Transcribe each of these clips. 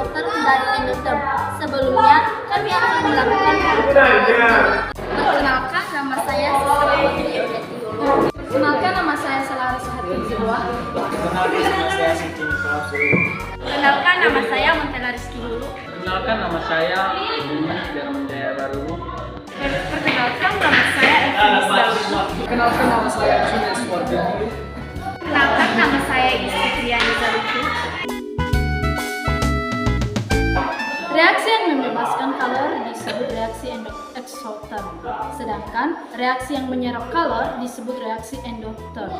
isoter dan endoterm. Sebelumnya, kami akan melakukan perkenalkan, nama saya Siswa Putri Etiolo. Perkenalkan, nama saya Selaras Hati Zilwa. Perkenalkan, nama saya Siti Nicholas. Perkenalkan, nama saya Montella Rizky dulu. Perkenalkan, nama saya Bumi Darmanjaya Baru. Perkenalkan, nama saya Evi. Perkenalkan, nama saya Junes Wardani. Perkenalkan, nama saya Istiqriani Zaruki. Reaksi yang membebaskan kalor disebut reaksi eksoterm, sedangkan reaksi yang menyerap kalor disebut reaksi endoterm.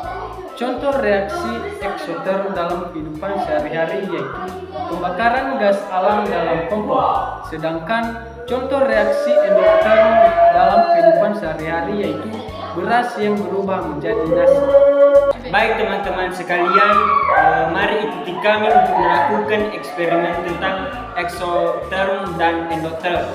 Contoh reaksi eksoterm dalam kehidupan sehari-hari yaitu pembakaran gas alam dalam kompor, sedangkan contoh reaksi endoterm dalam kehidupan sehari-hari yaitu beras yang berubah menjadi nasi. Baik teman-teman sekalian, mari ikuti kami untuk melakukan eksperimen tentang eksoterm dan endoterm.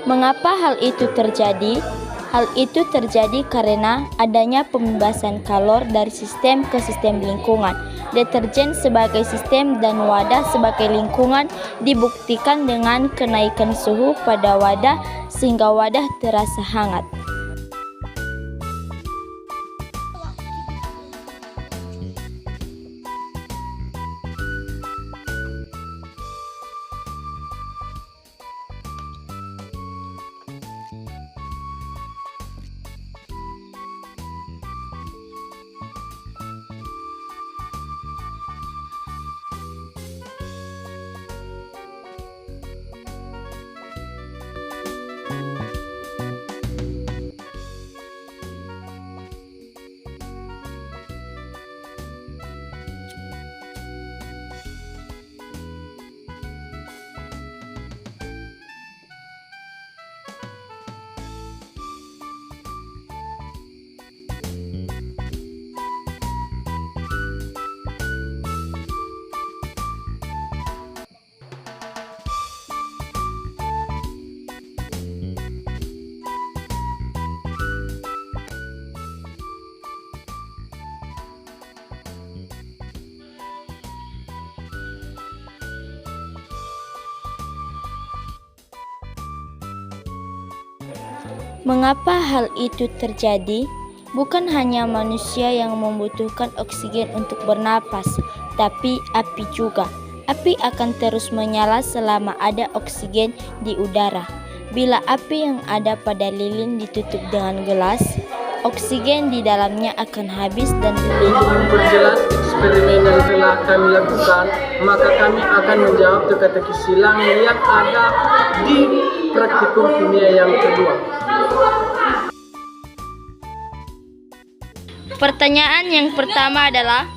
Mengapa hal itu terjadi? Hal itu terjadi karena adanya pembebasan kalor dari sistem ke sistem lingkungan. Deterjen sebagai sistem dan wadah sebagai lingkungan dibuktikan dengan kenaikan suhu pada wadah sehingga wadah terasa hangat. Mengapa hal itu terjadi? Bukan hanya manusia yang membutuhkan oksigen untuk bernapas, tapi api juga. Api akan terus menyala selama ada oksigen di udara. Bila api yang ada pada lilin ditutup dengan gelas, oksigen di dalamnya akan habis dan lilin. Untuk memperjelas eksperimen yang telah kami lakukan, maka kami akan menjawab teka-teki silang yang ada di praktikum kimia yang kedua. Pertanyaan yang pertama adalah,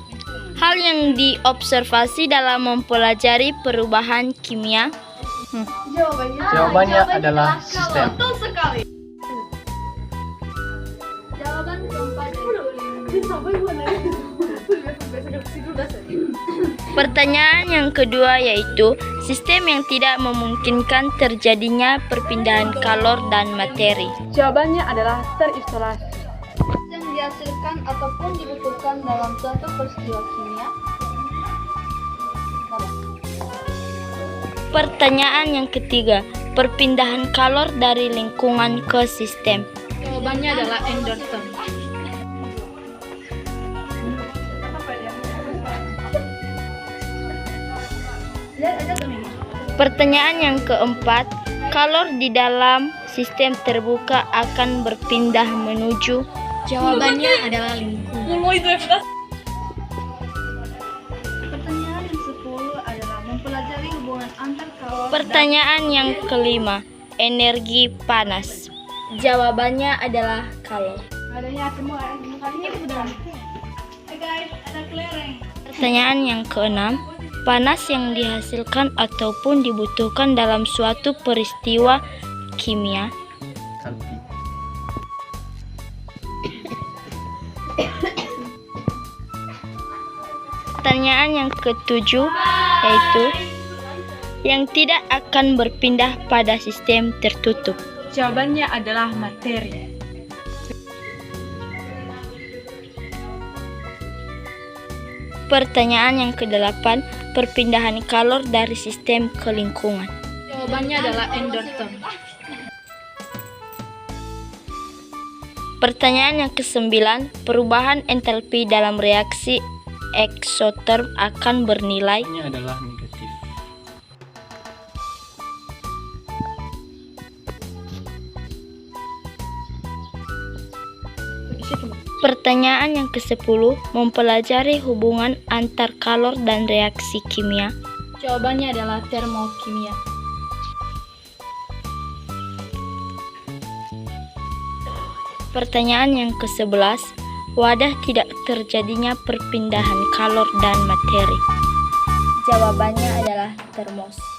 hal yang diobservasi dalam mempelajari perubahan kimia? Jawabannya adalah sistem. Betul sekali. Jawaban keempat Pertanyaan yang kedua yaitu, sistem yang tidak memungkinkan terjadinya perpindahan kalor dan materi. Jawabannya adalah terisolasi. yang dihasilkan ataupun dibutuhkan dalam suatu peristiwa kimia. Pertanyaan yang ketiga, perpindahan kalor dari lingkungan ke sistem. Jawabannya adalah endotherm. Pertanyaan yang keempat, kalor di dalam sistem terbuka akan berpindah menuju. Jawabannya adalah lingkungan. Pertanyaan yang 10 adalah mempelajari hubungan antar kalor. Pertanyaan yang kelima, energi panas. Jawabannya adalah kalor. Adanya semua kalinya udah. Hey guys, ada kelereng. Pertanyaan yang keenam, panas yang dihasilkan ataupun dibutuhkan dalam suatu peristiwa kimia. Kalpi. Pertanyaan yang ketujuh yaitu yang tidak akan berpindah pada sistem tertutup. Jawabannya adalah materi. Pertanyaan yang kedelapan, perpindahan kalor dari sistem ke lingkungan. Jawabannya adalah endotherm. Pertanyaan yang kesembilan, perubahan entalpi dalam reaksi eksoterm akan bernilai. Ini adalah negatif. Pertanyaan yang ke-10, mempelajari hubungan antar kalor dan reaksi kimia. Jawabannya adalah termokimia. Pertanyaan yang ke-11, wadah tidak terjadinya perpindahan kalor dan materi. Jawabannya adalah termos.